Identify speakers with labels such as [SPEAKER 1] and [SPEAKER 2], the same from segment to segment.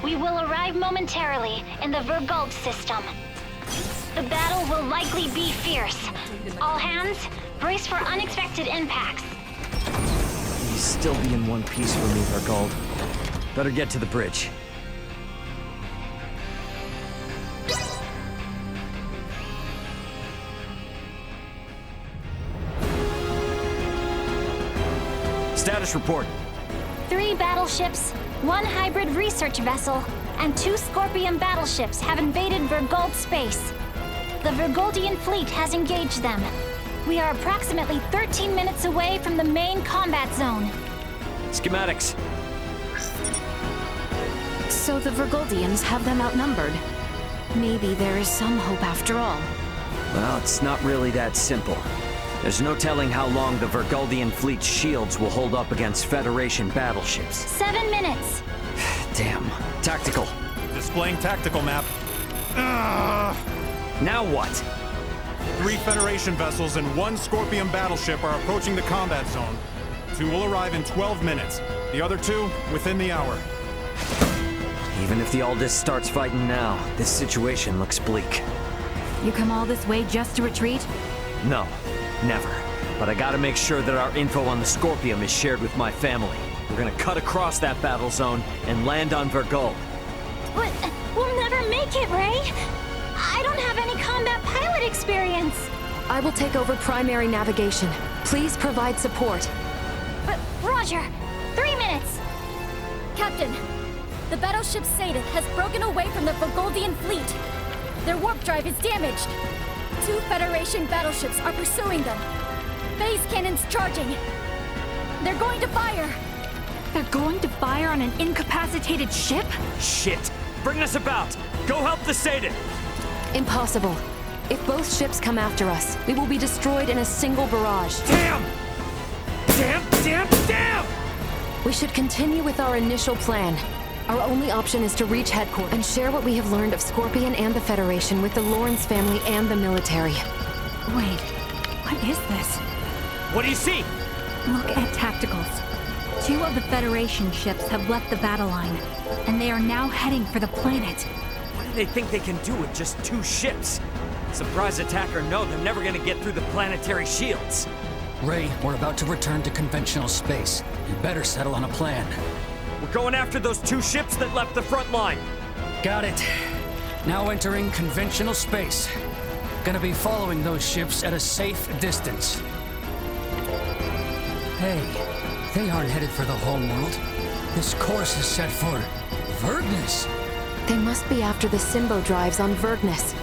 [SPEAKER 1] We will arrive momentarily in the Vergald system. The battle will likely be fierce. All hands, brace for unexpected impacts.
[SPEAKER 2] Please still be in one piece for me, Vergald. Better get to the bridge. Status report.
[SPEAKER 1] 3 battleships, 1 hybrid research vessel, and 2 Scorpion battleships have invaded Vergald space. The Vergoldian fleet has engaged them. We are approximately 13 minutes away from the main combat zone.
[SPEAKER 2] Schematics.
[SPEAKER 3] So the Vergoldians have them outnumbered. Maybe there is some hope after all.
[SPEAKER 2] Well, it's not really that simple. There's no telling how long the Vergoldian fleet's shields will hold up against Federation battleships.
[SPEAKER 1] 7 minutes.
[SPEAKER 2] Damn. Tactical.
[SPEAKER 4] Displaying tactical map.
[SPEAKER 2] Now what?
[SPEAKER 4] 3 Federation vessels and 1 Scorpion battleship are approaching the combat zone. 2 will arrive in 12 minutes. The other 2 within the hour.
[SPEAKER 2] Even if the Aldous starts fighting now, this situation looks bleak.
[SPEAKER 3] You come all this way just to retreat?
[SPEAKER 2] No, never. But I gotta make sure that our info on the Scorpion is shared with my family. We're gonna cut across that battle zone and land on Vergald.
[SPEAKER 1] But we'll never make it, Ray. I don't have any combat pilot experience.
[SPEAKER 3] I will take over primary navigation. Please provide support.
[SPEAKER 1] But Roger, 3 minutes.
[SPEAKER 5] Captain, the battleship Sadith has broken away from the Vergoldian fleet. Their warp drive is damaged. 2 Federation battleships are pursuing them. Phase cannons charging. They're going to fire.
[SPEAKER 3] They're going to fire on an incapacitated ship?
[SPEAKER 2] Shit! Bring us about! Go help the Sadith!
[SPEAKER 3] Impossible. If both ships come after us, we will be destroyed in a single barrage.
[SPEAKER 2] Damn! Damn!
[SPEAKER 3] We should continue with our initial plan. Our only option is to reach headquarters and share what we have learned of Scorpion and the Federation with the Lawrence family and the military. Wait, what is this?
[SPEAKER 2] What do you see?
[SPEAKER 6] Look at tacticals. 2 of the Federation ships have left the battle line, and they are now heading for the planet.
[SPEAKER 2] What do they think they can do with just 2 ships? Surprise attack or no, they're never gonna get through the planetary shields.
[SPEAKER 7] Ray, we're about to return to conventional space. You better settle on a plan.
[SPEAKER 2] We're going after those 2 ships that left the front line.
[SPEAKER 7] Got it. Now entering conventional space. Gonna be following those ships at a safe distance. Hey, they aren't headed for the home world. This course is set for Vergnus.
[SPEAKER 3] They must be after the Symbo drives on Vergnus.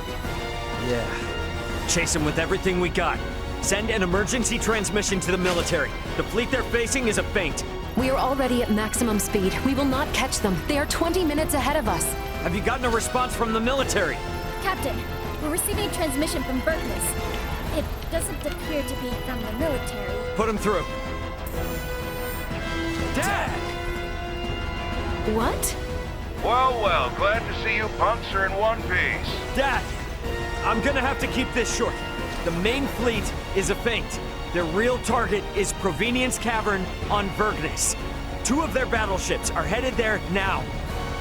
[SPEAKER 2] Yeah. Chase them with everything we got. Send an emergency transmission to the military. The fleet they're facing is a feint.
[SPEAKER 3] We are already at maximum speed. We will not catch them. They are 20 minutes ahead of us.
[SPEAKER 2] Have you gotten a response from the military?
[SPEAKER 5] Captain, we're receiving transmission from Vergnus. It doesn't appear to be from the military.
[SPEAKER 2] Put them through. Dad!
[SPEAKER 3] What?
[SPEAKER 8] Well, glad to see you punks are in one piece.
[SPEAKER 2] Dad! I'm gonna have to keep this short. The main fleet is a feint. Their real target is Provenience Cavern on Vergnus. 2 of their battleships are headed there now.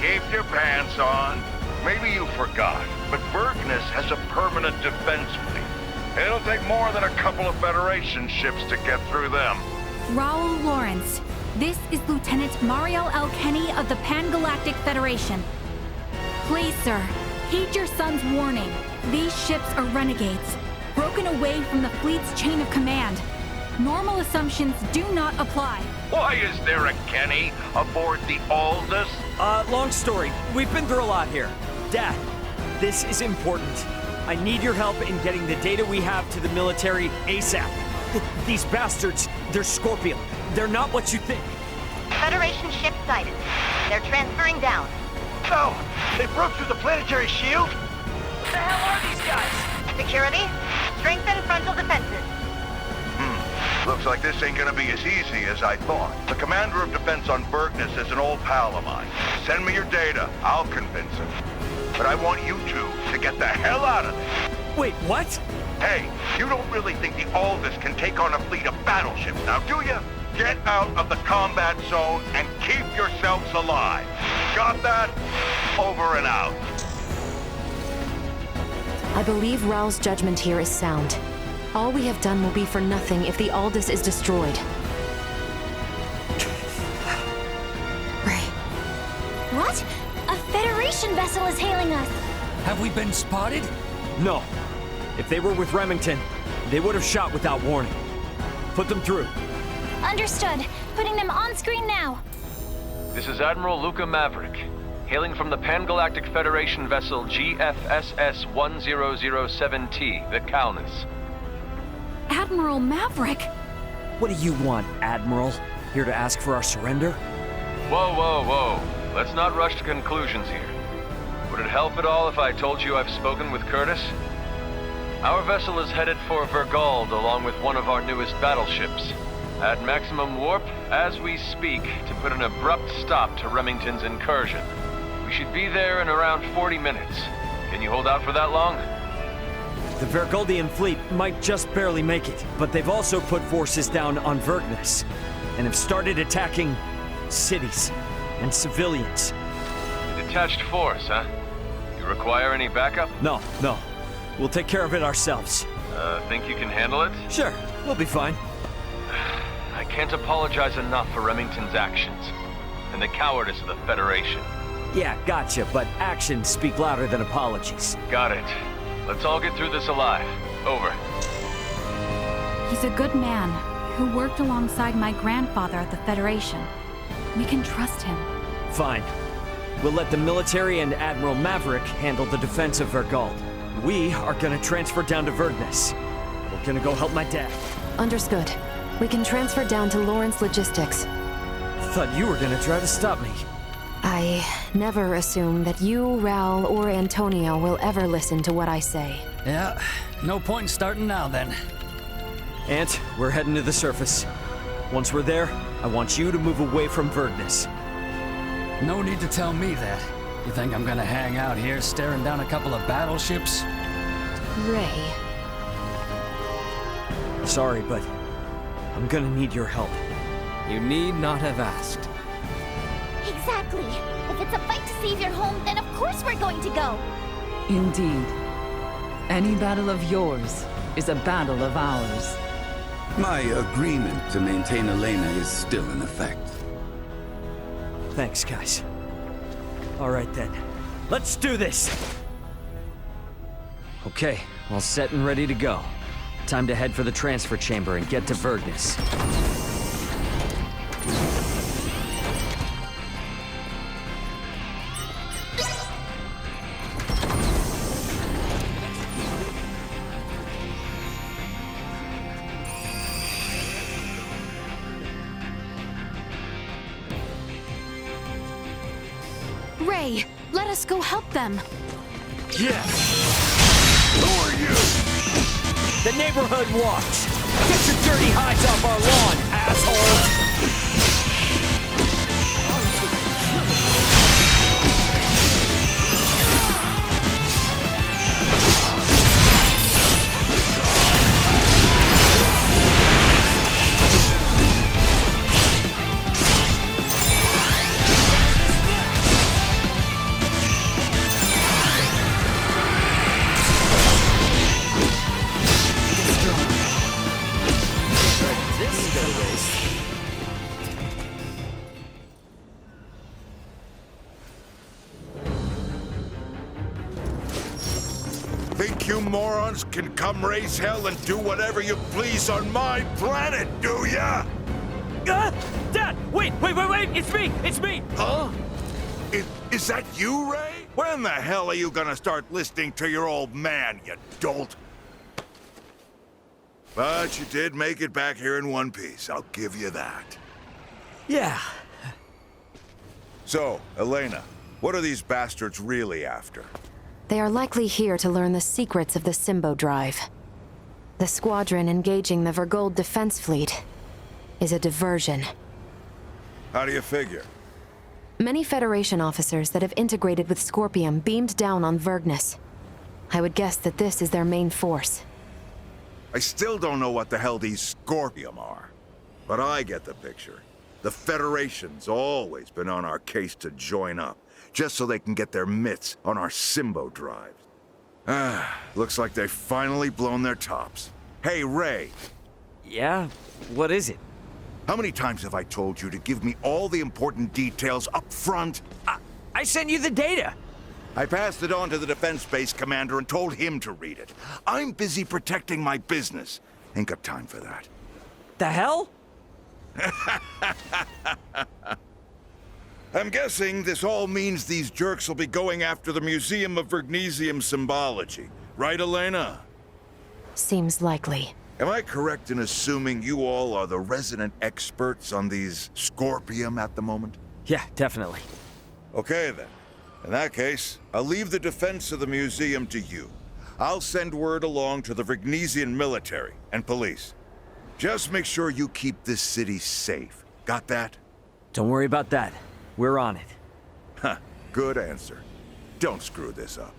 [SPEAKER 8] Keep your pants on. Maybe you forgot, but Vergnus has a permanent defense fleet. It'll take more than a couple of Federation ships to get through them.
[SPEAKER 6] Raoul Lawrence, this is Lieutenant Mariel L. Kenny of the Pan-Galactic Federation. Please, sir, heed your son's warning. These ships are renegades, broken away from the fleet's chain of command. Normal assumptions do not apply.
[SPEAKER 8] Why is there a Kenny aboard the Aldous?
[SPEAKER 2] Long story. We've been through a lot here. Dad, this is important. I need your help in getting the data we have to the military ASAP. These bastards, they're Scorpion. They're not what you think.
[SPEAKER 9] Federation ship sighted. They're transferring down.
[SPEAKER 8] No! They broke through the planetary shield?
[SPEAKER 2] What the hell are these guys?
[SPEAKER 9] Security, strengthen frontal defenses.
[SPEAKER 8] Looks like this ain't gonna be as easy as I thought. The commander of defense on Vergnus is an old pal of mine. Send me your data. I'll convince him. But I want you two to get the hell out of this.
[SPEAKER 2] Wait, what?
[SPEAKER 8] Hey, you don't really think the Aldous can take on a fleet of battleships now, do you? Get out of the combat zone and keep yourselves alive. Got that? Over and out.
[SPEAKER 3] I believe Rao's judgment here is sound. All we have done will be for nothing if the Aldous is destroyed. Ray.
[SPEAKER 1] What? A Federation vessel is hailing us!
[SPEAKER 7] Have we been spotted?
[SPEAKER 2] No. If they were with Remington, they would have shot without warning. Put them through.
[SPEAKER 1] Understood. Putting them on screen now.
[SPEAKER 10] This is Admiral Luca Maverick, hailing from the Pan-Galactic Federation vessel GFSS-1007T, the Calnus.
[SPEAKER 6] Admiral Maverick?
[SPEAKER 2] What do you want, Admiral? Here to ask for our surrender?
[SPEAKER 10] Whoa, whoa, whoa. Let's not rush to conclusions here. Would it help at all if I told you I've spoken with Curtis? Our vessel is headed for Vergold along with one of our newest battleships. At maximum warp, as we speak, to put an abrupt stop to Remington's incursion. We should be there in around 40 minutes. Can you hold out for that long?
[SPEAKER 2] The Vergoldian fleet might just barely make it, but they've also put forces down on Vergnus, and have started attacking cities and civilians.
[SPEAKER 10] Detached force, huh? You require any backup?
[SPEAKER 2] No. We'll take care of it ourselves.
[SPEAKER 10] Think you can handle it?
[SPEAKER 2] Sure, we'll be fine.
[SPEAKER 10] I can't apologize enough for Remington's actions, and the cowardice of the Federation.
[SPEAKER 2] Yeah, gotcha, but actions speak louder than apologies.
[SPEAKER 10] Got it. Let's all get through this alive. Over.
[SPEAKER 6] He's a good man who worked alongside my grandfather at the Federation. We can trust him.
[SPEAKER 2] Fine. We'll let the military and Admiral Maverick handle the defense of Vergold. We are gonna transfer down to Vergnus. We're gonna go help my dad.
[SPEAKER 3] Understood. We can transfer down to Lawrence Logistics.
[SPEAKER 2] Thought you were gonna try to stop me.
[SPEAKER 3] I never assume that you, Raoul, or Antonio will ever listen to what I say.
[SPEAKER 7] Yeah, no point in starting now then.
[SPEAKER 2] Ant, we're heading to the surface. Once we're there, I want you to move away from Vergnus.
[SPEAKER 7] No need to tell me that. You think I'm gonna hang out here staring down a couple of battleships?
[SPEAKER 3] Ray.
[SPEAKER 2] Sorry, but I'm gonna need your help.
[SPEAKER 11] You need not have asked.
[SPEAKER 1] Exactly. If it's a fight to save your home, then of course we're going to go.
[SPEAKER 12] Indeed. Any battle of yours is a battle of ours.
[SPEAKER 13] My agreement to maintain Elena is still in effect.
[SPEAKER 2] Thanks, guys. All right then. Let's do this! Okay, all set and ready to go. Time to head for the transfer chamber and get to Vergnus.
[SPEAKER 3] Ray, let us go help them.
[SPEAKER 2] Yes! Who are you? The neighborhood watch! Get your dirty hides off our lawn, assholes!
[SPEAKER 8] Think you morons can come raise hell and do whatever you please on my planet, do ya?
[SPEAKER 2] Dad! Wait! It's me!
[SPEAKER 8] Huh? Is that you, Ray? When the hell are you gonna start listening to your old man, you dolt? But you did make it back here in one piece, I'll give you that.
[SPEAKER 2] Yeah.
[SPEAKER 8] So, Elena, what are these bastards really after?
[SPEAKER 3] They are likely here to learn the secrets of the Symbo Drive. The squadron engaging the Vergold defense fleet is a diversion.
[SPEAKER 8] How do you figure?
[SPEAKER 3] Many Federation officers that have integrated with Scorpium beamed down on Vergnus. I would guess that this is their main force.
[SPEAKER 8] I still don't know what the hell these Scorpium are. But I get the picture. The Federation's always been on our case to join up, just so they can get their mitts on our Symbo drives. Looks like they've finally blown their tops. Hey, Ray.
[SPEAKER 2] Yeah? What is it?
[SPEAKER 8] How many times have I told you to give me all the important details up front?
[SPEAKER 2] I sent you the data!
[SPEAKER 8] I passed it on to the Defense Base Commander and told him to read it. I'm busy protecting my business. Ain't got time for that.
[SPEAKER 2] The hell?
[SPEAKER 8] I'm guessing this all means these jerks will be going after the Museum of Vergnesium Symbology. Right, Elena?
[SPEAKER 3] Seems likely.
[SPEAKER 8] Am I correct in assuming you all are the resident experts on these Scorpium at the moment?
[SPEAKER 2] Yeah, definitely.
[SPEAKER 8] Okay, then. In that case, I'll leave the defense of the museum to you. I'll send word along to the Vergnesian military and police. Just make sure you keep this city safe. Got that?
[SPEAKER 2] Don't worry about that. We're on it.
[SPEAKER 8] Huh, good answer. Don't screw this up.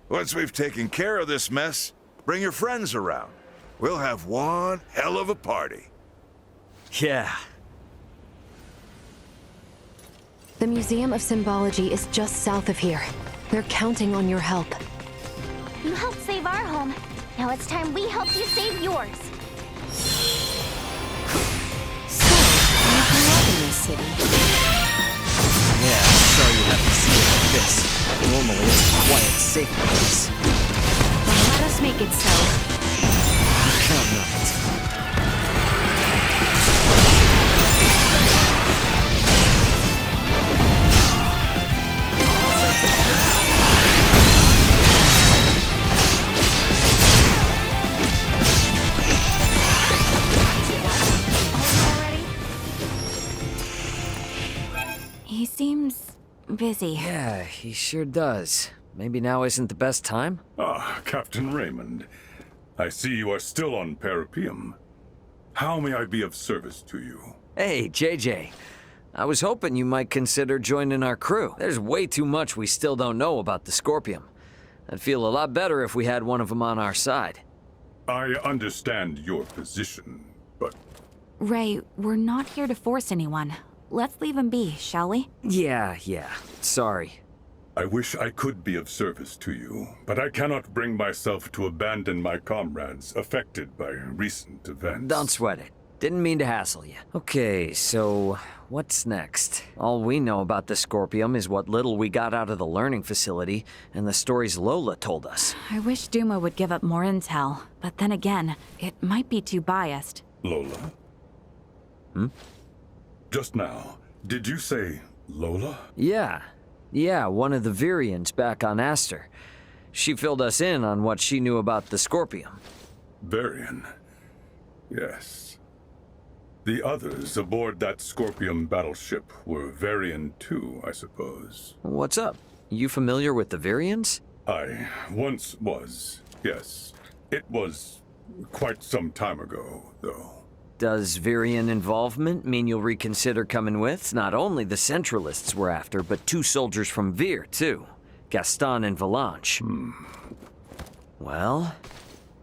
[SPEAKER 8] Once we've taken care of this mess, bring your friends around. We'll have one hell of a party.
[SPEAKER 2] Yeah.
[SPEAKER 3] The Museum of Symbology is just south of here. They're counting on your help.
[SPEAKER 1] You helped save our home. Now it's time we help you save yours.
[SPEAKER 3] So, you grew up in this city.
[SPEAKER 2] Yeah, I'm sorry you have to see it like this. Normally it's a quiet, safe place.
[SPEAKER 3] Then let us make it so.
[SPEAKER 2] Count on it.
[SPEAKER 6] He seems busy.
[SPEAKER 2] Yeah, he sure does. Maybe now isn't the best time?
[SPEAKER 14] Ah, Captain Raymond. I see you are still on Parapeum. How may I be of service to you?
[SPEAKER 2] Hey, JJ. I was hoping you might consider joining our crew. There's way too much we still don't know about the Scorpium. I'd feel a lot better if we had one of them on our side.
[SPEAKER 14] I understand your position, but...
[SPEAKER 6] Ray, we're not here to force anyone. Let's leave him be, shall we?
[SPEAKER 2] Yeah. Sorry.
[SPEAKER 14] I wish I could be of service to you, but I cannot bring myself to abandon my comrades affected by recent events.
[SPEAKER 2] Don't sweat it. Didn't mean to hassle you. Okay, so what's next? All we know about the Scorpium is what little we got out of the learning facility and the stories Lola told us.
[SPEAKER 6] I wish Duma would give up more intel, but then again, it might be too biased.
[SPEAKER 14] Lola? Just now, did you say Lola?
[SPEAKER 2] Yeah, one of the Virians back on Aster. She filled us in on what she knew about the Scorpium.
[SPEAKER 14] Varian. Yes. The others aboard that Scorpium battleship were Varian too, I suppose.
[SPEAKER 2] What's up? You familiar with the Virians?
[SPEAKER 14] I once was, yes. It was quite some time ago, though.
[SPEAKER 2] Does Virian involvement mean you'll reconsider coming with? Not only the Centralists we're after, but 2 soldiers from Vir, too. Gaston and Valanche. Well?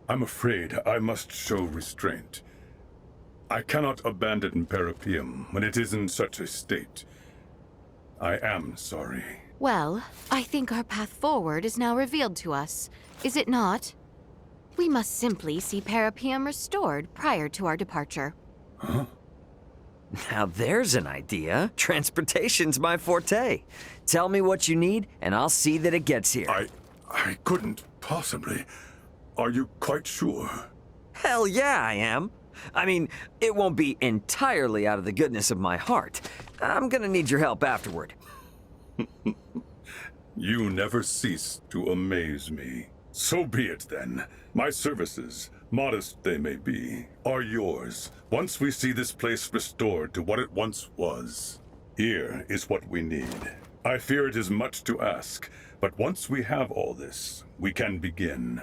[SPEAKER 14] I'm afraid I must show restraint. I cannot abandon Parapeum when it is in such a state. I am sorry.
[SPEAKER 3] Well, I think our path forward is now revealed to us, is it not? We must simply see Parapeum restored prior to our departure.
[SPEAKER 14] Huh?
[SPEAKER 2] Now there's an idea. Transportation's my forte. Tell me what you need, and I'll see that it gets here.
[SPEAKER 14] I couldn't possibly. Are you quite sure?
[SPEAKER 2] Hell yeah, I am. I mean, it won't be entirely out of the goodness of my heart. I'm gonna need your help afterward.
[SPEAKER 14] You never cease to amaze me. So be it then. My services, modest they may be, are yours once we see this place restored to what it once was. Here is what we need. I fear it is much to ask, but once we have all this, we can begin.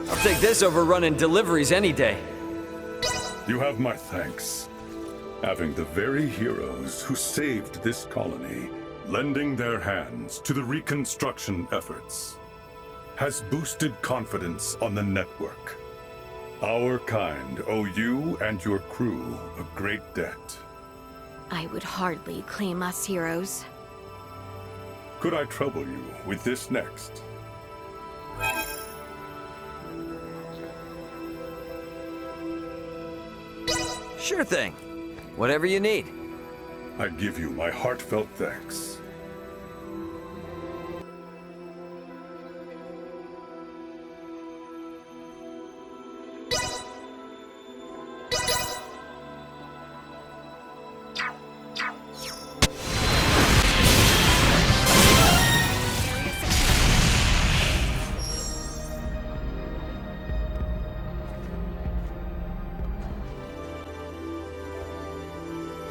[SPEAKER 2] I'll take this over running deliveries any day.
[SPEAKER 14] You have my thanks. Having the very heroes who saved this colony lending their hands to the reconstruction efforts has boosted confidence on the network. Our kind owe you and your crew a great debt.
[SPEAKER 3] I would hardly claim us heroes.
[SPEAKER 14] Could I trouble you with this next?
[SPEAKER 2] Sure thing. Whatever you need.
[SPEAKER 14] I give you my heartfelt thanks.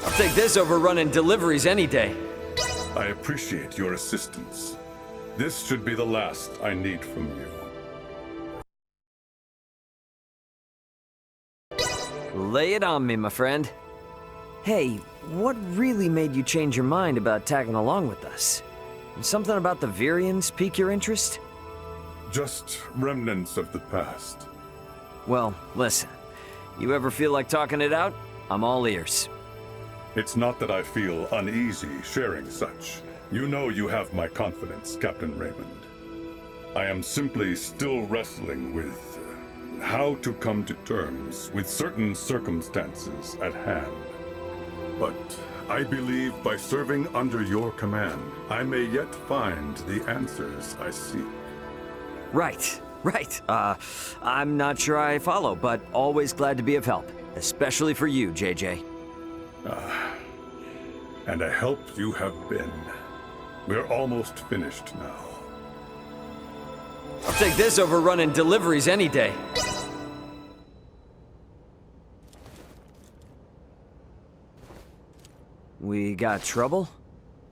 [SPEAKER 2] I'll take this over running deliveries any day.
[SPEAKER 14] I appreciate your assistance. This should be the last I need from you.
[SPEAKER 2] Lay it on me, my friend. Hey, what really made you change your mind about tagging along with us? Something about the Virians pique your interest?
[SPEAKER 14] Just remnants of the past.
[SPEAKER 2] Well, listen. You ever feel like talking it out? I'm all ears.
[SPEAKER 14] It's not that I feel uneasy sharing such. You know you have my confidence, Captain Raymond. I am simply still wrestling with how to come to terms with certain circumstances at hand. But I believe by serving under your command, I may yet find the answers I seek.
[SPEAKER 2] Right. I'm not sure I follow, but always glad to be of help. Especially for you, JJ.
[SPEAKER 14] And a help you have been. We're almost finished now.
[SPEAKER 2] I'll take this over running deliveries any day. We got trouble?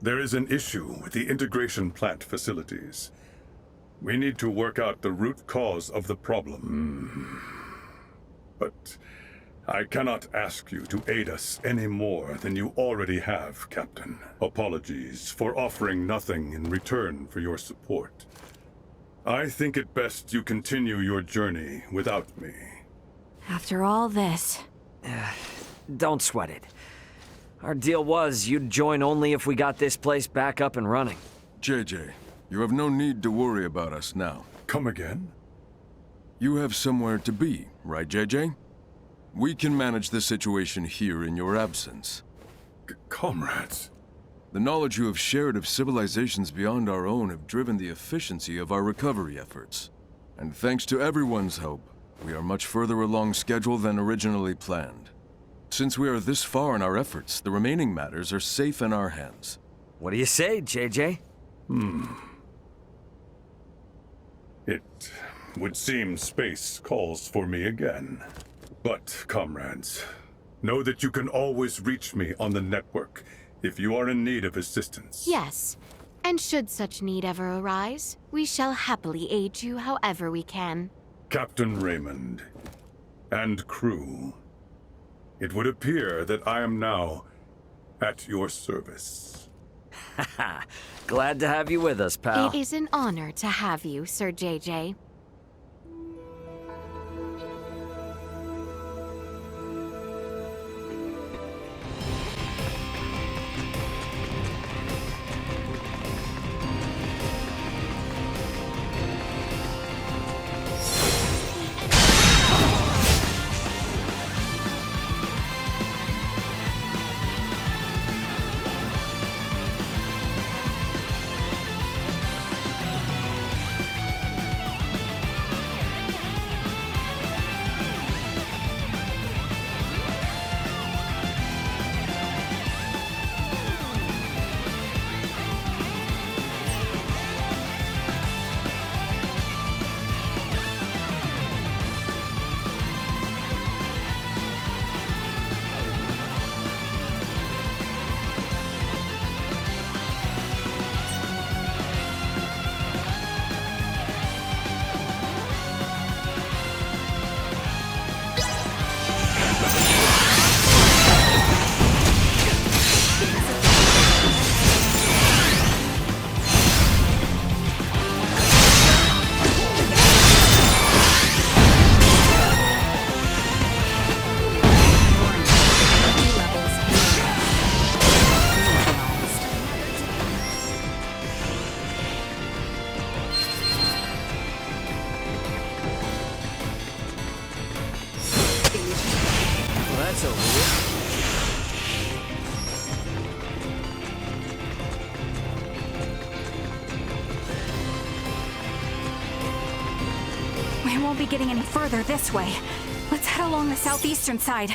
[SPEAKER 14] There is an issue with the integration plant facilities. We need to work out the root cause of the problem. But I cannot ask you to aid us any more than you already have, Captain. Apologies for offering nothing in return for your support. I think it best you continue your journey without me.
[SPEAKER 6] After all this...
[SPEAKER 2] Don't sweat it. Our deal was you'd join only if we got this place back up and running.
[SPEAKER 15] JJ, you have no need to worry about us now.
[SPEAKER 14] Come again?
[SPEAKER 15] You have somewhere to be, right, JJ? We can manage the situation here in your absence.
[SPEAKER 14] Comrades.
[SPEAKER 15] The knowledge you have shared of civilizations beyond our own have driven the efficiency of our recovery efforts. And thanks to everyone's help, we are much further along schedule than originally planned. Since we are this far in our efforts, the remaining matters are safe in our hands.
[SPEAKER 2] What do you say, JJ?
[SPEAKER 14] It would seem space calls for me again. But, comrades, know that you can always reach me on the network if you are in need of assistance.
[SPEAKER 3] Yes, and should such need ever arise, we shall happily aid you however we can.
[SPEAKER 14] Captain Raymond and crew, it would appear that I am now at your service.
[SPEAKER 2] Glad to have you with us, pal.
[SPEAKER 3] It is an honor to have you, Sir JJ.
[SPEAKER 6] I won't be getting any further this way. Let's head along the southeastern side.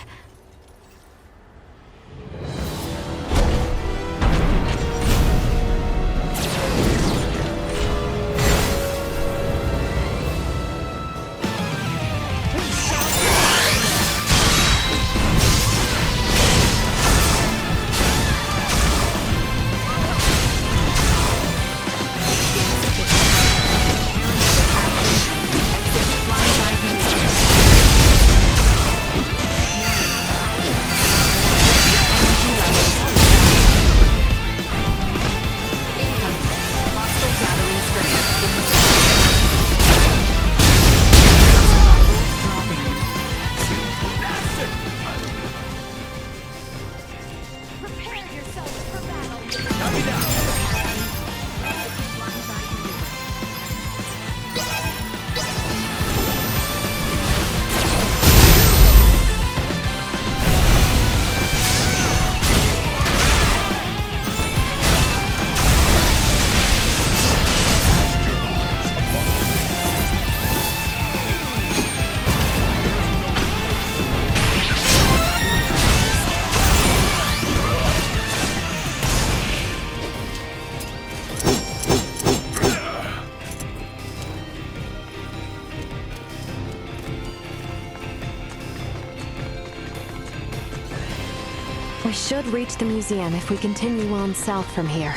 [SPEAKER 3] We should reach the museum if we continue on south from here.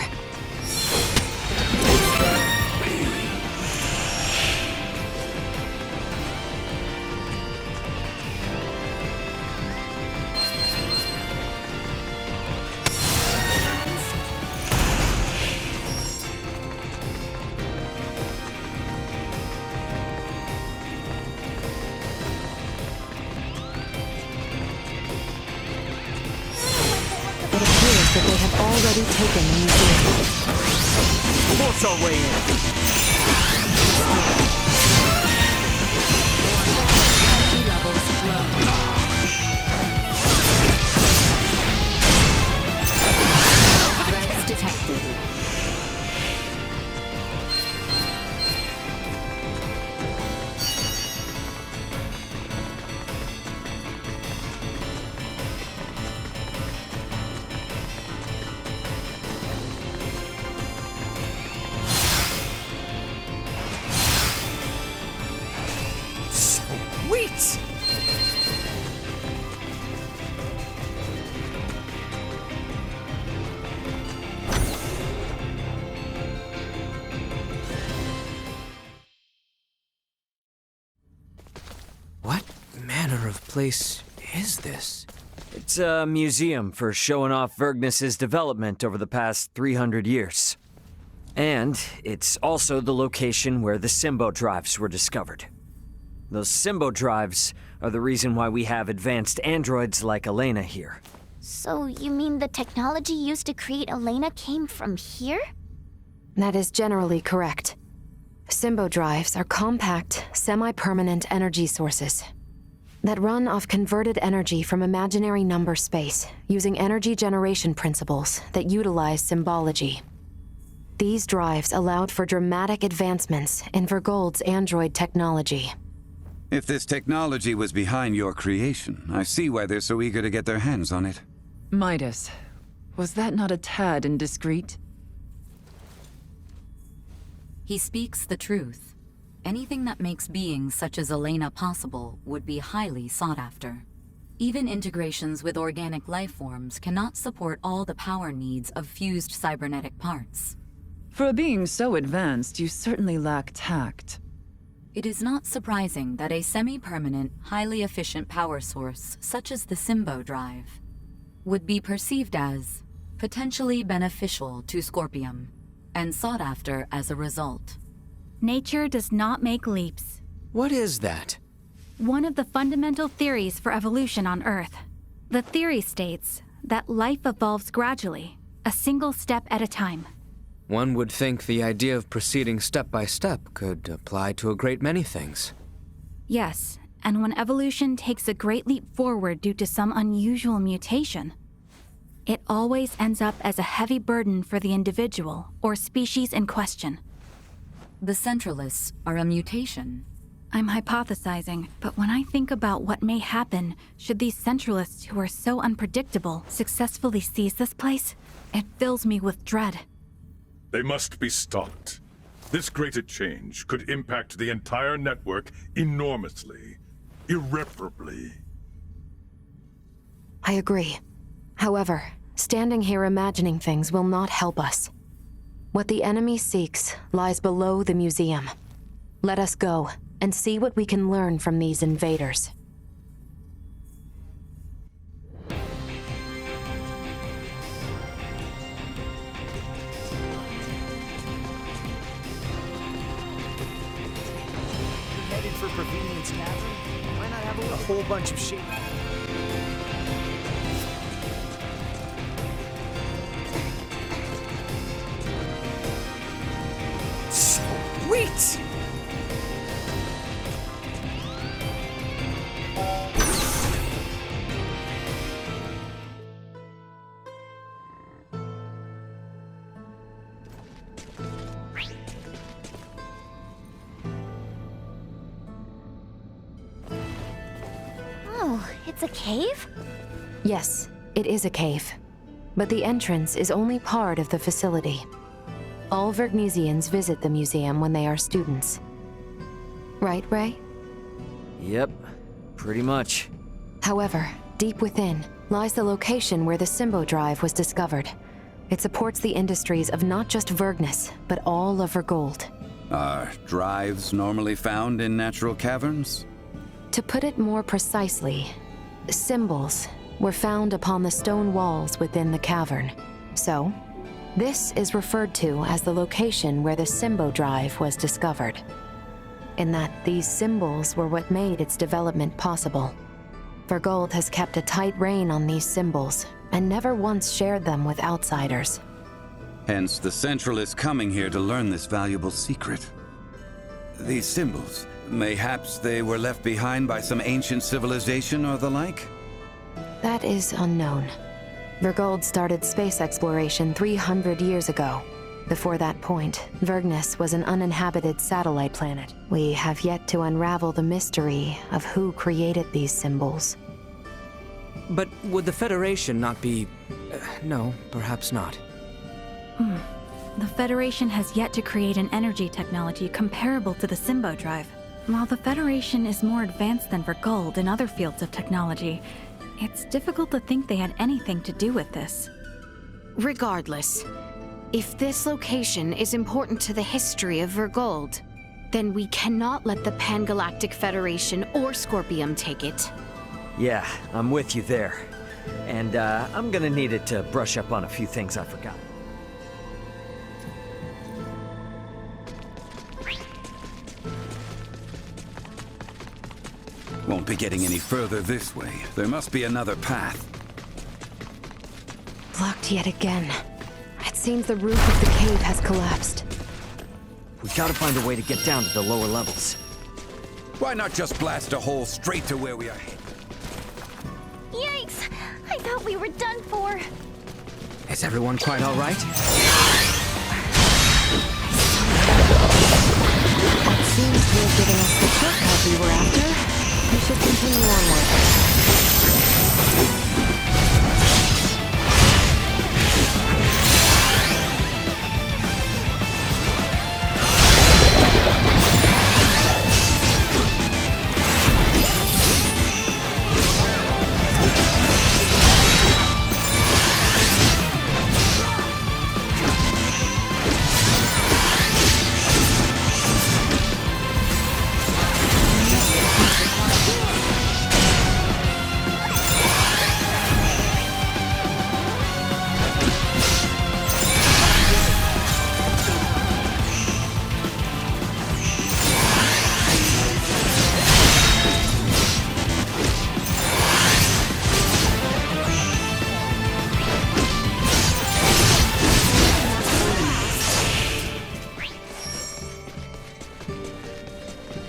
[SPEAKER 3] That they have already taken the museum.
[SPEAKER 2] Force our way in.
[SPEAKER 3] Threats detected.
[SPEAKER 2] Sweet!
[SPEAKER 11] What manner of place is this?
[SPEAKER 2] It's a museum for showing off Vergnus's development over the past 300 years. And it's also the location where the Symbo drives were discovered. Those Symbo drives are the reason why we have advanced androids like Elena here.
[SPEAKER 1] So you mean the technology used to create Elena came from here?
[SPEAKER 3] That is generally correct. Symbo drives are compact, semi-permanent energy sources that run off converted energy from imaginary number space using energy generation principles that utilize symbology. These drives allowed for dramatic advancements in Vergold's android technology.
[SPEAKER 13] If this technology was behind your creation, I see why they're so eager to get their hands on it.
[SPEAKER 12] Midas, was that not a tad indiscreet?
[SPEAKER 16] He speaks the truth. Anything that makes beings such as Elena possible would be highly sought after. Even integrations with organic life forms cannot support all the power needs of fused cybernetic parts.
[SPEAKER 12] For a being so advanced, you certainly lack tact.
[SPEAKER 16] It is not surprising that a semi-permanent, highly efficient power source such as the Symbo drive would be perceived as potentially beneficial to Scorpium and sought after as a result.
[SPEAKER 6] Nature does not make leaps.
[SPEAKER 11] What is that?
[SPEAKER 6] One of the fundamental theories for evolution on Earth. The theory states that life evolves gradually, a single step at a time.
[SPEAKER 11] One would think the idea of proceeding step by step could apply to a great many things.
[SPEAKER 6] Yes, and when evolution takes a great leap forward due to some unusual mutation, it always ends up as a heavy burden for the individual or species in question.
[SPEAKER 16] The Centralists are a mutation,
[SPEAKER 6] I'm hypothesizing, but when I think about what may happen should these Centralists who are so unpredictable successfully seize this place, it fills me with dread.
[SPEAKER 14] They must be stopped. This greater change could impact the entire network enormously, irreparably.
[SPEAKER 3] I agree. However, standing here imagining things will not help us. What the enemy seeks lies below the museum. Let us go and see what we can learn from these invaders.
[SPEAKER 2] Headed for Provenience Cavern? Why not have a whole bunch of shit? Sweet!
[SPEAKER 1] Oh, it's a cave?
[SPEAKER 3] Yes, it is a cave. But the entrance is only part of the facility. All Vergnesians visit the museum when they are students. Right, Ray?
[SPEAKER 2] Yep, pretty much.
[SPEAKER 3] However, deep within lies the location where the Symbo Drive was discovered. It supports the industries of not just Vergnes, but all of Vergold.
[SPEAKER 13] Are drives normally found in natural caverns?
[SPEAKER 3] To put it more precisely, symbols were found upon the stone walls within the cavern. So, this is referred to as the location where the Symbo Drive was discovered. In that these symbols were what made its development possible. Vergold has kept a tight rein on these symbols and never once shared them with outsiders.
[SPEAKER 13] Hence the Centralists coming here to learn this valuable secret. These symbols, mayhaps they were left behind by some ancient civilization or the like?
[SPEAKER 3] That is unknown. Vergold started space exploration 300 years ago. Before that point, Vergnes was an uninhabited satellite planet. We have yet to unravel the mystery of who created these symbols.
[SPEAKER 11] But would the Federation not be... no, perhaps not.
[SPEAKER 6] The Federation has yet to create an energy technology comparable to the Symbo Drive. While the Federation is more advanced than Vergold in other fields of technology, it's difficult to think they had anything to do with this.
[SPEAKER 17] Regardless, if this location is important to the history of Vergold, then we cannot let the Pan-Galactic Federation or Scorpium take it.
[SPEAKER 2] Yeah, I'm with you there. And I'm gonna need it to brush up on a few things I forgot.
[SPEAKER 13] Won't be getting any further this way. There must be another path.
[SPEAKER 3] Blocked yet again. It seems the roof of the cave has collapsed.
[SPEAKER 2] We gotta find a way to get down to the lower levels.
[SPEAKER 13] Why not just blast a hole straight to where we are headed?
[SPEAKER 1] Yikes! I thought we were done for.
[SPEAKER 11] Is everyone quite all right?
[SPEAKER 3] That seems to have given us the shortcut we were after. We should continue onward.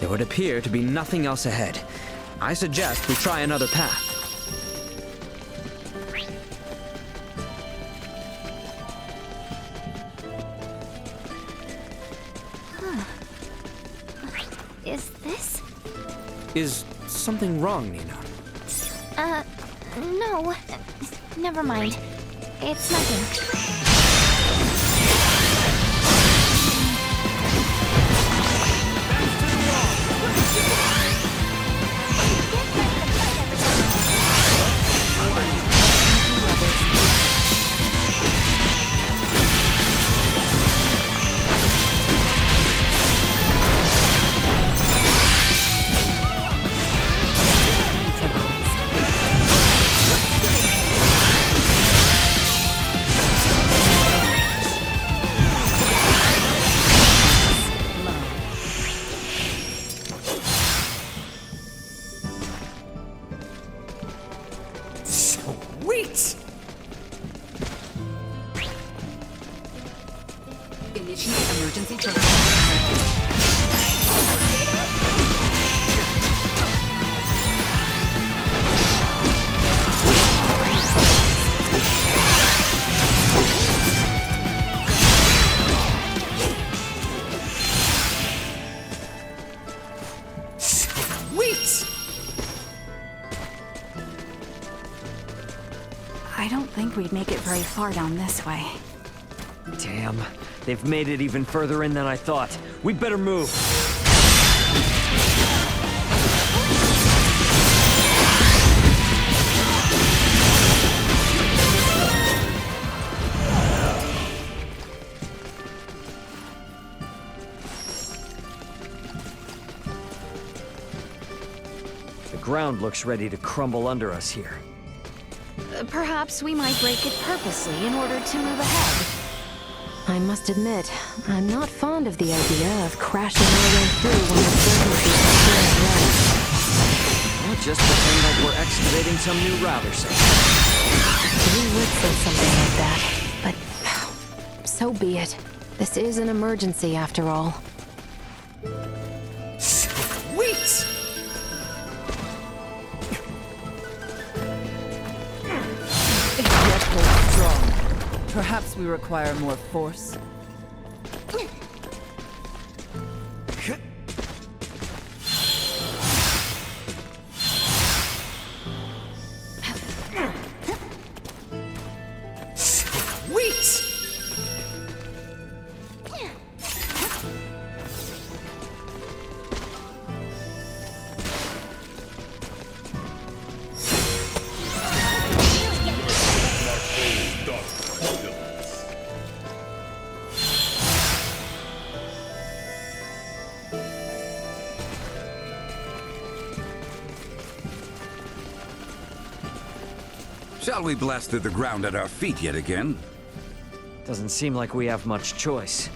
[SPEAKER 11] There would appear to be nothing else ahead. I suggest we try another path.
[SPEAKER 1] is this?
[SPEAKER 11] Is something wrong, Nina?
[SPEAKER 1] No. Never mind. It's nothing.
[SPEAKER 2] Sweet!
[SPEAKER 16] Initiate emergency protocol.
[SPEAKER 2] Sweet!
[SPEAKER 6] I don't think we'd make it very far down this way.
[SPEAKER 2] Damn, they've made it even further in than I thought. We'd better move. The ground looks ready to crumble under us here.
[SPEAKER 17] Perhaps we might break it purposely in order to move ahead.
[SPEAKER 3] I must admit, I'm not fond of the idea of crashing our way through when the certainty is right.
[SPEAKER 2] We'll just pretend like we're excavating some new route or something.
[SPEAKER 3] We would say something like that, but so be it. This is an emergency after all.
[SPEAKER 2] Sweet!
[SPEAKER 12] Yet hold strong. Perhaps we require more force.
[SPEAKER 2] Sweet!
[SPEAKER 13] Shall we blast through the ground at our feet yet again?
[SPEAKER 2] Doesn't seem like we have much choice.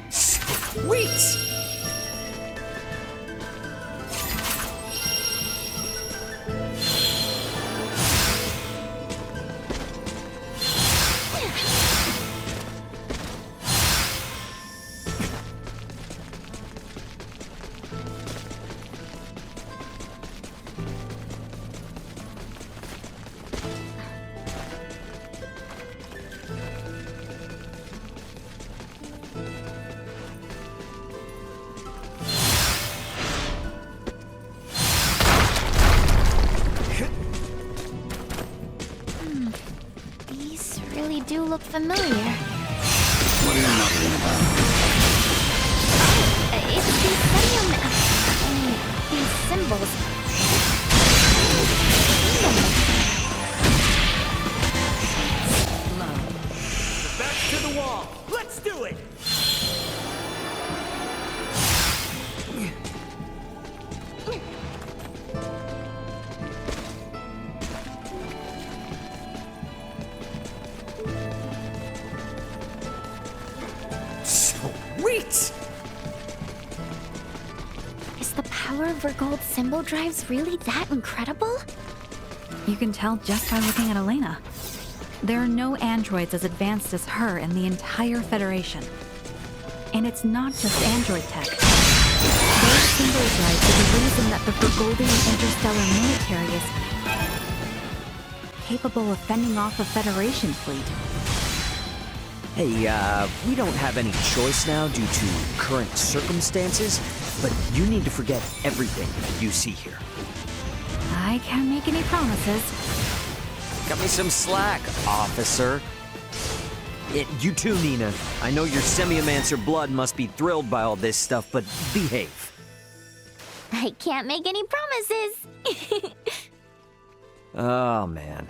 [SPEAKER 2] Sweet!
[SPEAKER 1] These really do look familiar.
[SPEAKER 13] What are you muttering about?
[SPEAKER 1] It's these these symbols.
[SPEAKER 2] Back to the wall! Let's do it! Sweet!
[SPEAKER 1] Is the power of Vergold's symbol drives really that incredible?
[SPEAKER 6] You can tell just by looking at Elena. There are no androids as advanced as her in the entire Federation. And it's not just android tech. Those symbol drives are the reason that the Vergoldian interstellar military is capable of fending off a Federation fleet.
[SPEAKER 2] Hey, we don't have any choice now due to current circumstances, but you need to forget everything you see here.
[SPEAKER 6] I can't make any promises.
[SPEAKER 2] Cut me some slack, officer. You too, Nina. I know your Semiomancer blood must be thrilled by all this stuff, but behave.
[SPEAKER 1] I can't make any promises.
[SPEAKER 2] Oh, man.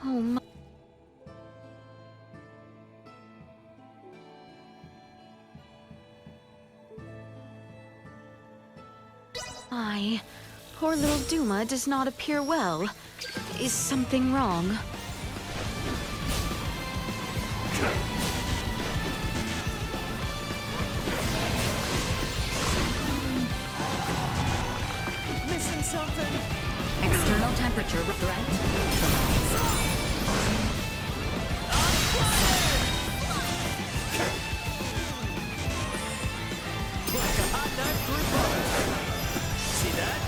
[SPEAKER 17] Oh my. Poor little Duma does not appear well. Is something wrong?
[SPEAKER 2] Missing something?
[SPEAKER 16] External temperature threat.
[SPEAKER 2] Like a hot knife through butter. See that?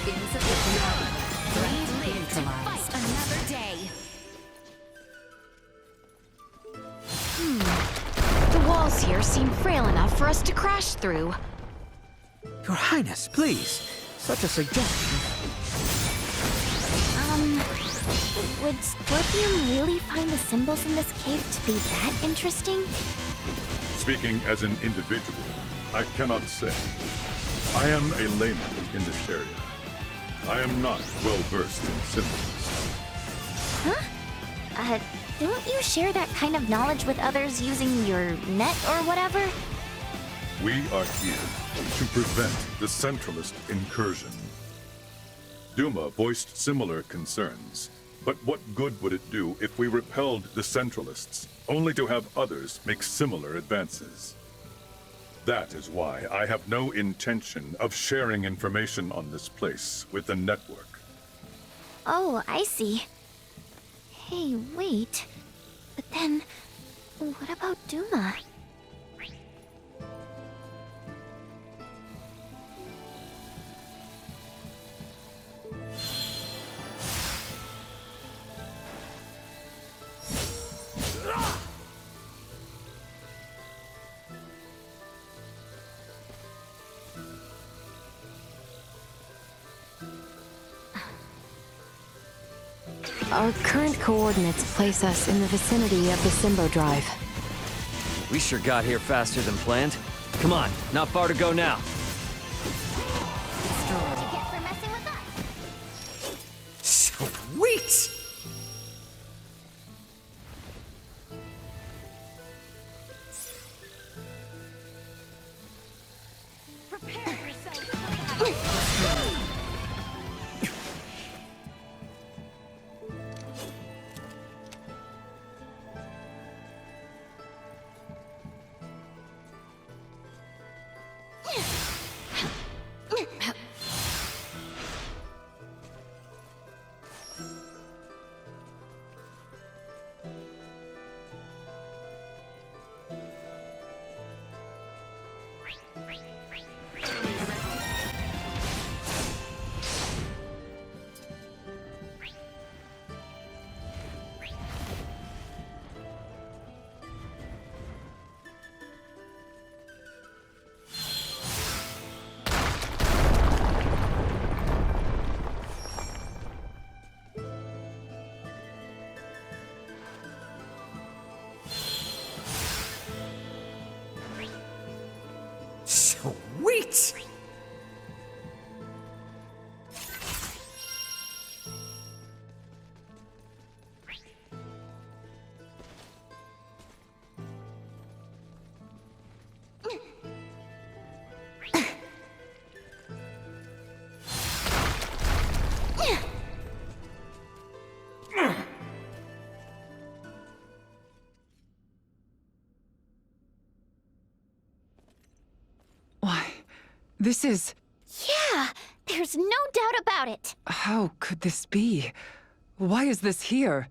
[SPEAKER 16] Insufficient power.
[SPEAKER 1] We live to fight another day.
[SPEAKER 17] The walls here seem frail enough for us to crash through.
[SPEAKER 11] Your Highness, please. Such a suggestion.
[SPEAKER 1] Would Scorpium really find the symbols in this cave to be that interesting?
[SPEAKER 14] Speaking as an individual, I cannot say. I am a layman in this area. I am not well-versed in symbols.
[SPEAKER 1] Huh? Don't you share that kind of knowledge with others using your net or whatever?
[SPEAKER 14] We are here to prevent the Centralist incursion. Duma voiced similar concerns, but what good would it do if we repelled the Centralists, only to have others make similar advances? That is why I have no intention of sharing information on this place with the network.
[SPEAKER 1] Oh, I see. Hey, wait. But then, what about Duma?
[SPEAKER 3] Our current coordinates place us in the vicinity of the Symbo Drive.
[SPEAKER 2] We sure got here faster than planned. Come on, not far to go now. Sweet! Sweet!
[SPEAKER 12] This is...
[SPEAKER 1] Yeah, there's no doubt about it.
[SPEAKER 12] How could this be? Why is this here?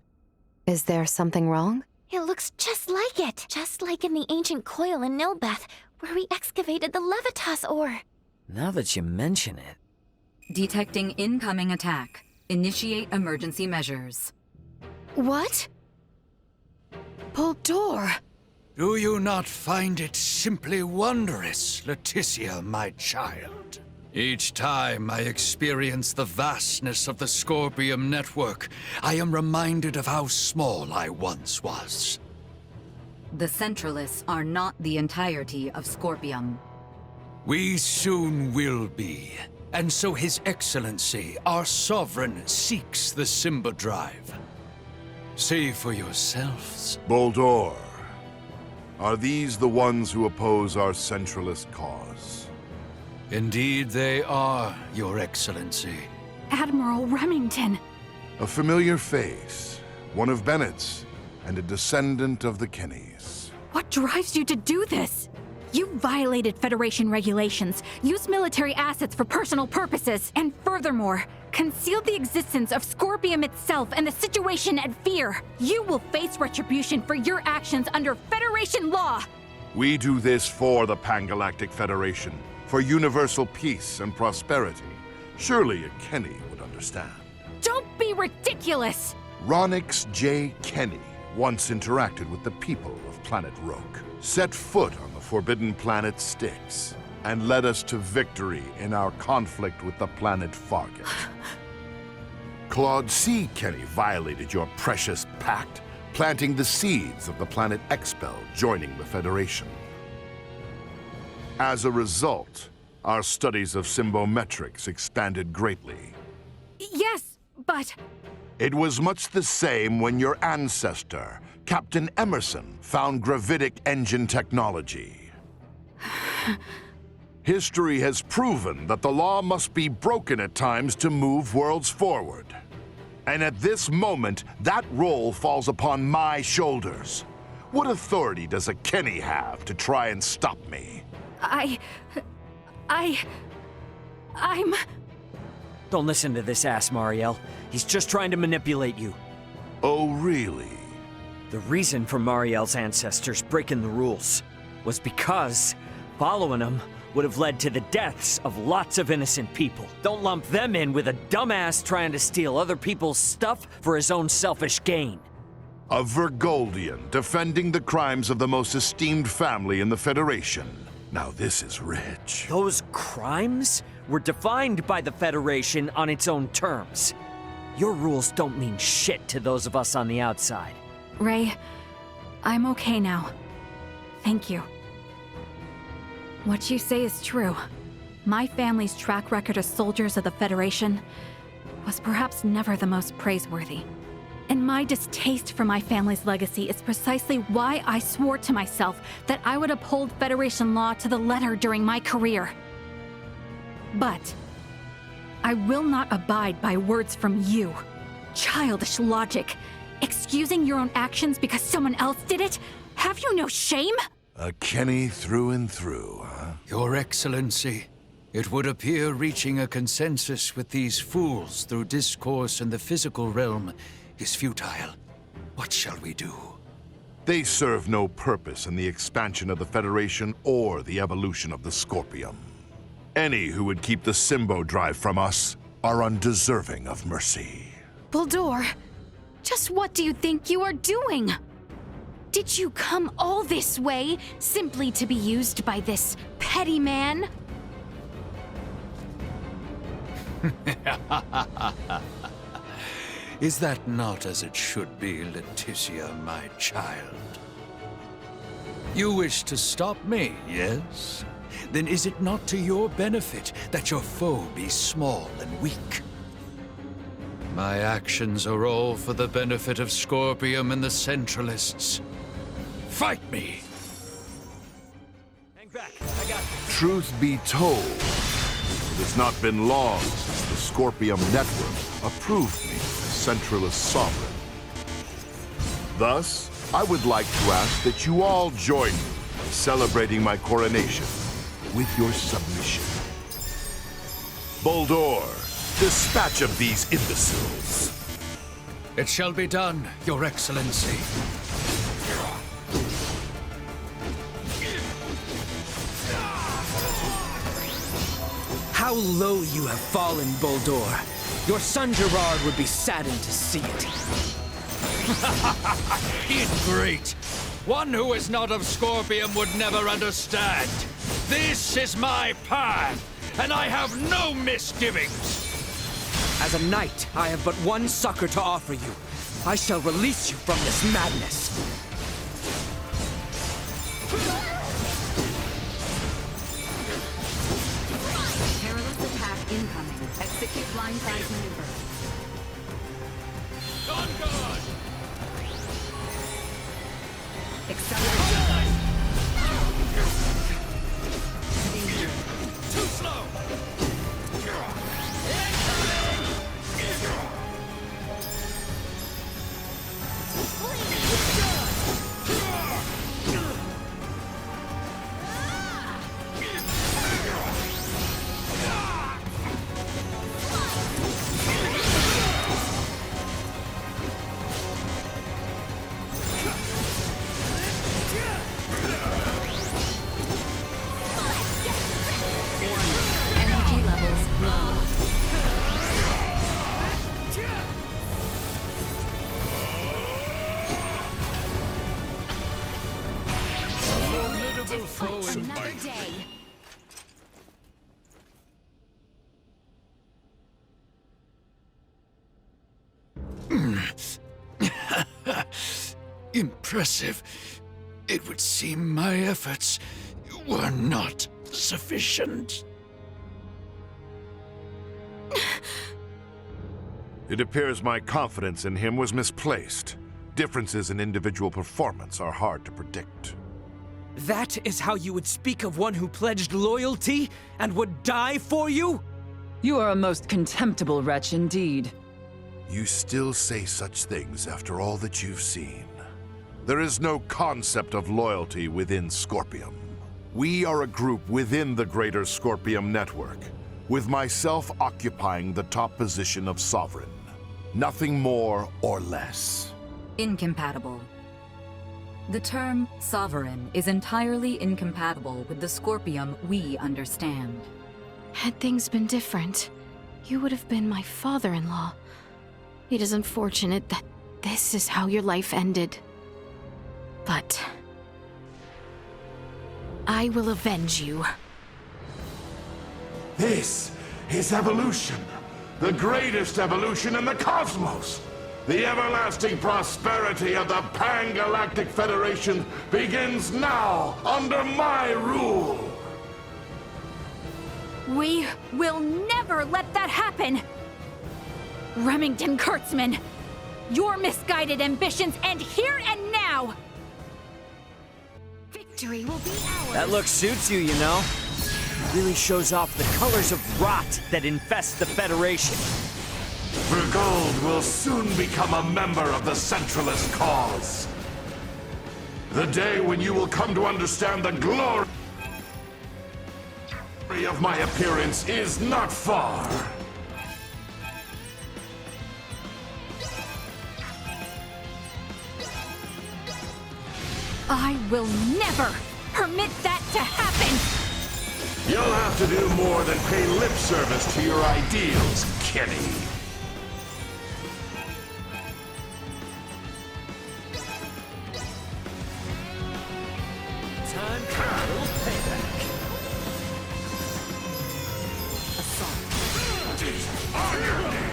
[SPEAKER 3] Is there something wrong?
[SPEAKER 1] It looks just like it. Just like in the ancient coil in Nilbeth, where we excavated the Levitas ore.
[SPEAKER 2] Now that you mention it...
[SPEAKER 16] Detecting incoming attack. Initiate emergency measures.
[SPEAKER 17] What? Buldur!
[SPEAKER 7] Do you not find it simply wondrous, Leticia, my child? Each time I experience the vastness of the Scorpium network, I am reminded of how small I once was.
[SPEAKER 16] The Centralists are not the entirety of Scorpium.
[SPEAKER 7] We soon will be. And so His Excellency, our Sovereign, seeks the Simba Drive. See for yourselves.
[SPEAKER 18] Buldur. Are these the ones who oppose our centralist cause?
[SPEAKER 7] Indeed they are, Your Excellency.
[SPEAKER 6] Admiral Remington.
[SPEAKER 18] A familiar face, one of Bennett's, and a descendant of the Kennys.
[SPEAKER 6] What drives you to do this? You violated Federation regulations, used military assets for personal purposes, and furthermore, concealed the existence of Scorpium itself and the situation at Fear. You will face retribution for your actions under Federation law!
[SPEAKER 18] We do this for the Pangalactic Federation, for universal peace and prosperity. Surely a Kenny would understand.
[SPEAKER 6] Don't be ridiculous!
[SPEAKER 18] Ronix J. Kenny once interacted with the people of Planet Roke, set foot on the forbidden planet Styx, and led us to victory in our conflict with the planet Fargate. Claude C. Kenny violated your precious pact, planting the seeds of the planet Expel joining the Federation. As a result, our studies of symbometrics expanded greatly.
[SPEAKER 6] Yes, but...
[SPEAKER 18] It was much the same when your ancestor, Captain Emerson, found gravitic engine technology. History has proven that the law must be broken at times to move worlds forward. And at this moment, that role falls upon my shoulders. What authority does a Kenny have to try and stop me?
[SPEAKER 6] I'm...
[SPEAKER 2] Don't listen to this ass, Mariel. He's just trying to manipulate you.
[SPEAKER 18] Oh, really?
[SPEAKER 2] The reason for Mariel's ancestors breaking the rules was because following them would have led to the deaths of lots of innocent people. Don't lump them in with a dumbass trying to steal other people's stuff for his own selfish gain.
[SPEAKER 18] A Vergoldian defending the crimes of the most esteemed family in the Federation. Now this is rich.
[SPEAKER 2] Those crimes were defined by the Federation on its own terms. Your rules don't mean shit to those of us on the outside.
[SPEAKER 6] Ray, I'm okay now. Thank you. What you say is true. My family's track record as soldiers of the Federation was perhaps never the most praiseworthy. And my distaste for my family's legacy is precisely why I swore to myself that I would uphold Federation law to the letter during my career. But I will not abide by words from you. Childish logic. Excusing your own actions because someone else did it? Have you no shame?
[SPEAKER 18] A Kenny through and through, huh?
[SPEAKER 7] Your Excellency, it would appear reaching a consensus with these fools through discourse in the physical realm is futile. What shall we do?
[SPEAKER 18] They serve no purpose in the expansion of the Federation or the evolution of the Scorpium. Any who would keep the Symbo Drive from us are undeserving of mercy.
[SPEAKER 17] Buldur, just what do you think you are doing? Did you come all this way simply to be used by this petty man?
[SPEAKER 7] Is that not as it should be, Leticia, my child? You wish to stop me, yes? then is it not to your benefit that your foe be small and weak? My actions are all for the benefit of Scorpium and the Centralists. Fight me!
[SPEAKER 2] Hang back, I got this.
[SPEAKER 18] Truth be told, it has not been long since the Scorpium Network approved me as Centralist Sovereign. Thus, I would like to ask that you all join me in celebrating my coronation with your submission. Boldor, dispatch of these imbeciles.
[SPEAKER 7] It shall be done, Your Excellency.
[SPEAKER 11] How low you have fallen, Boldor. Your son Gerard would be saddened to see it.
[SPEAKER 7] Ingrate! One who is not of Scorpium would never understand. This is my path, and I have no misgivings.
[SPEAKER 11] As a knight, I have but one succor to offer you. I shall release you from this madness.
[SPEAKER 16] Perilous attack incoming. Execute blindside maneuver.
[SPEAKER 7] On guard!
[SPEAKER 16] Accelerate. Danger.
[SPEAKER 7] Too slow!
[SPEAKER 16] Energy levels low.
[SPEAKER 7] Formidable foe.
[SPEAKER 17] Another day.
[SPEAKER 7] Impressive. It would seem my efforts were not sufficient.
[SPEAKER 18] It appears my confidence in him was misplaced. Differences in individual performance are hard to predict.
[SPEAKER 11] That is how you would speak of one who pledged loyalty and would die for you?
[SPEAKER 12] You are a most contemptible wretch indeed.
[SPEAKER 18] You still say such things after all that you've seen. There is no concept of loyalty within Scorpium. We are a group within the greater Scorpium network, with myself occupying the top position of Sovereign. Nothing more or less.
[SPEAKER 16] Incompatible. The term sovereign is entirely incompatible with the Scorpium we understand.
[SPEAKER 17] Had things been different, you would have been my father-in-law. It is unfortunate that this is how your life ended. But I will avenge you.
[SPEAKER 18] This is evolution. The greatest evolution in the cosmos. The everlasting prosperity of the Pan-Galactic Federation begins now under my rule.
[SPEAKER 6] We will never let that happen! Remington Kurtzman, your misguided ambitions end here and now!
[SPEAKER 17] Victory will be ours.
[SPEAKER 2] That look suits you, you know. It really shows off the colors of rot that infest the Federation.
[SPEAKER 18] Vergold will soon become a member of the Centralist cause. The day when you will come to understand the glory of my appearance is not far.
[SPEAKER 6] I will never permit that to happen!
[SPEAKER 18] You'll have to do more than pay lip service to your ideals, Kenny.
[SPEAKER 2] Time for a little payback.
[SPEAKER 18] On your knees!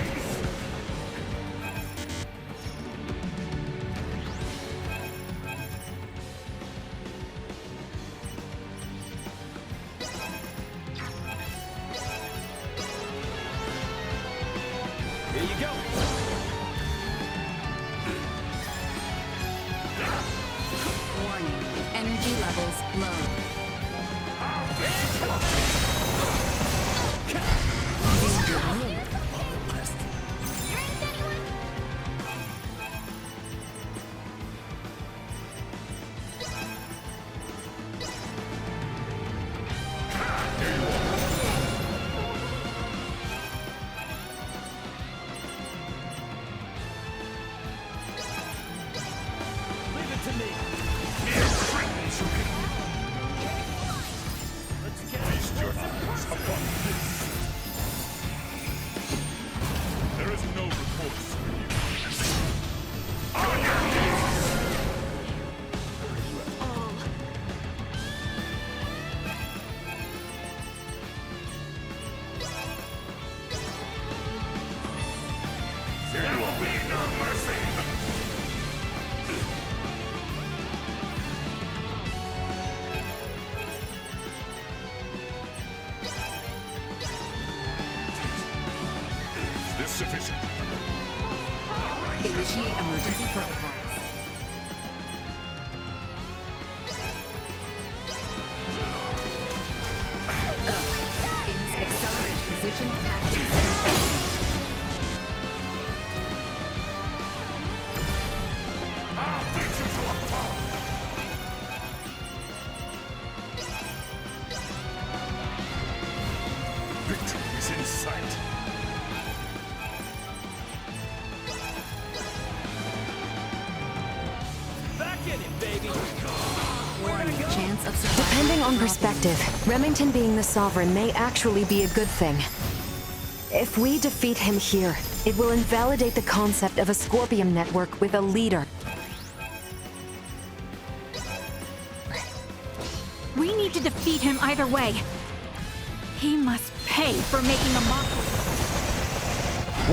[SPEAKER 18] Sufficient.
[SPEAKER 16] Initiate emergency protocols. Accelerate position action.
[SPEAKER 18] Victory is in sight.
[SPEAKER 16] Chance of survival.
[SPEAKER 3] Depending on perspective, Remington being the Sovereign may actually be a good thing. If we defeat him here, it will invalidate the concept of a Scorpium network with a leader.
[SPEAKER 6] We need to defeat him either way. He must pay for making a mockery.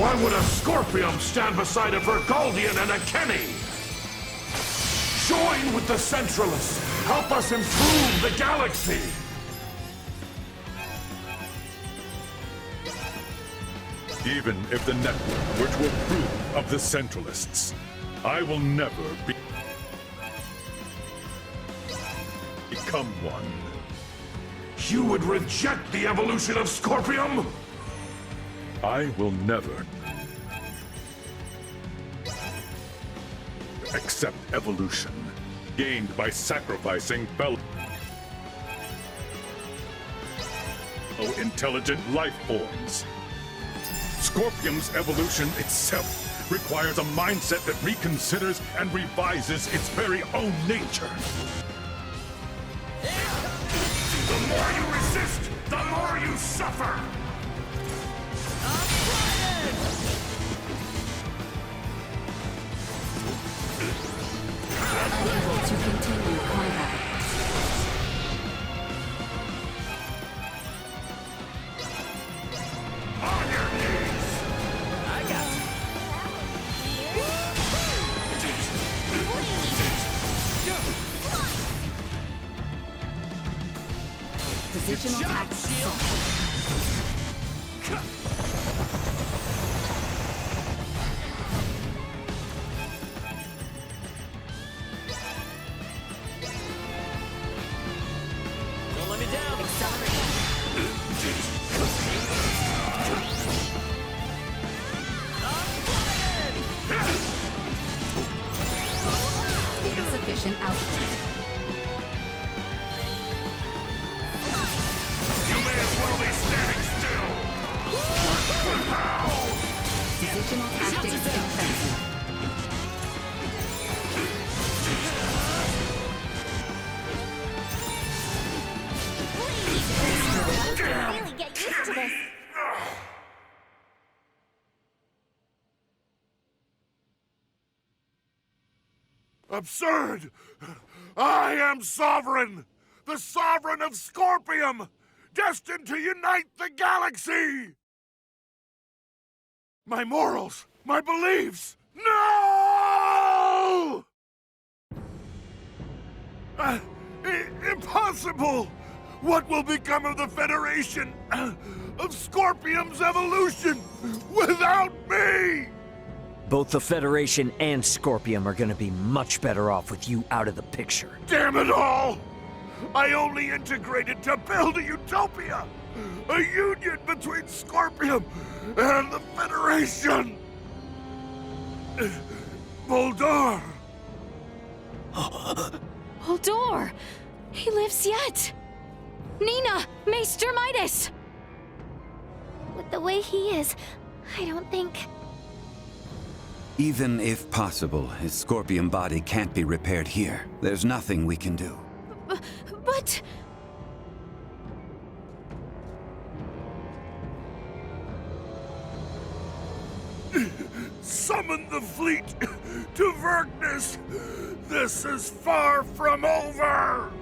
[SPEAKER 18] Why would a Scorpium stand beside a Vergoldian and a Kenny? Join with the Centralists! Help us improve the galaxy!
[SPEAKER 14] Even if the network were to approve of the Centralists, I will never become one.
[SPEAKER 18] You would reject the evolution of Scorpium?
[SPEAKER 14] I will never accept evolution gained by sacrificing fellow intelligent life forms. Scorpium's evolution itself requires a mindset that reconsiders and revises its very own nature.
[SPEAKER 18] The more you resist, the more you suffer!
[SPEAKER 16] Unable to continue combat.
[SPEAKER 18] On your knees!
[SPEAKER 2] I got you.
[SPEAKER 16] Positional attack assault.
[SPEAKER 2] Don't let me down.
[SPEAKER 16] Insufficient output.
[SPEAKER 18] You may as well be standing still!
[SPEAKER 16] Positional tactics defensive.
[SPEAKER 1] Really get used to this.
[SPEAKER 18] Absurd! I am Sovereign! The Sovereign of Scorpium! Destined to unite the galaxy! My morals! My beliefs! No! Impossible! What will become of the Federation? Of Scorpium's evolution? Without me!
[SPEAKER 2] Both the Federation and Scorpium are gonna be much better off with you out of the picture.
[SPEAKER 18] Damn it all! I only integrated to build a utopia! A union between Scorpium and the Federation! Boldor!
[SPEAKER 17] Boldor! He lives yet! Nina! Maester Midas!
[SPEAKER 1] With the way he is, I don't think...
[SPEAKER 13] Even if possible, his Scorpion body can't be repaired here. There's nothing we can do.
[SPEAKER 17] But...
[SPEAKER 18] Summon the fleet to Vergnus! This is far from over!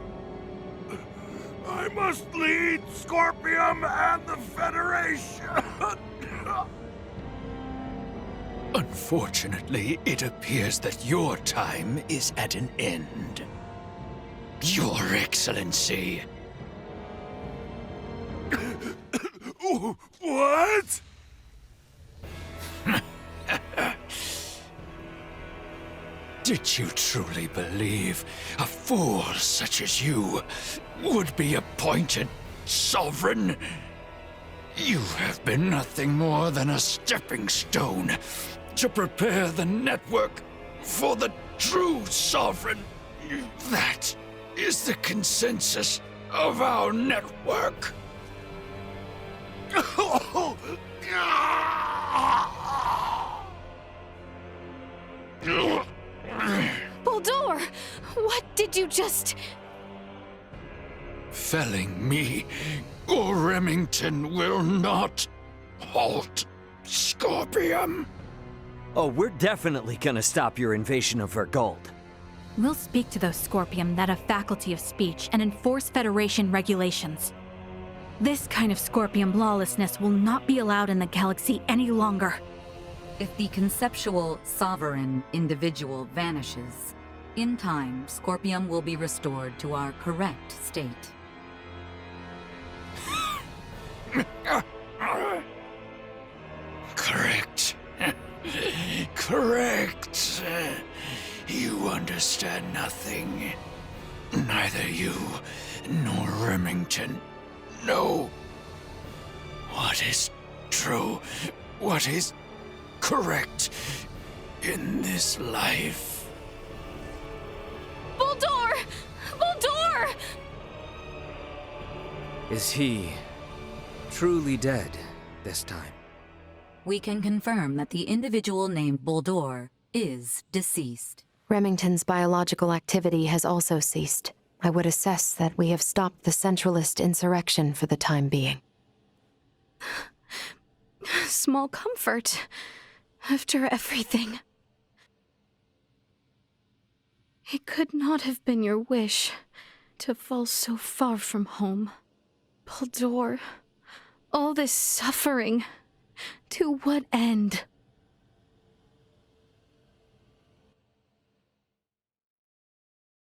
[SPEAKER 18] I must lead Scorpium and the Federation!
[SPEAKER 7] Unfortunately, it appears that your time is at an end. Your Excellency.
[SPEAKER 18] What?
[SPEAKER 7] Did you truly believe a fool such as you would be appointed sovereign? You have been nothing more than a stepping stone to prepare the network for the true sovereign. That is the consensus of our network.
[SPEAKER 17] Boldor! What did you just...
[SPEAKER 7] Felling me or Remington will not halt Scorpium.
[SPEAKER 2] Oh, we're definitely gonna stop your invasion of Vergold.
[SPEAKER 6] We'll speak to those Scorpium that have faculty of speech and enforce Federation regulations. This kind of Scorpium lawlessness will not be allowed in the galaxy any longer.
[SPEAKER 16] If the conceptual, sovereign individual vanishes, in time, Scorpium will be restored to our correct state.
[SPEAKER 7] Correct. Correct. You understand nothing. Neither you nor Remington know what is true, what is correct in this life.
[SPEAKER 17] Boldor! Boldor!
[SPEAKER 11] Is he truly dead this time?
[SPEAKER 16] We can confirm that the individual named Boldor is deceased.
[SPEAKER 3] Remington's biological activity has also ceased. I would assess that we have stopped the Centralist insurrection for the time being.
[SPEAKER 17] Small comfort. After everything. It could not have been your wish to fall so far from home. Boldor, all this suffering, to what end?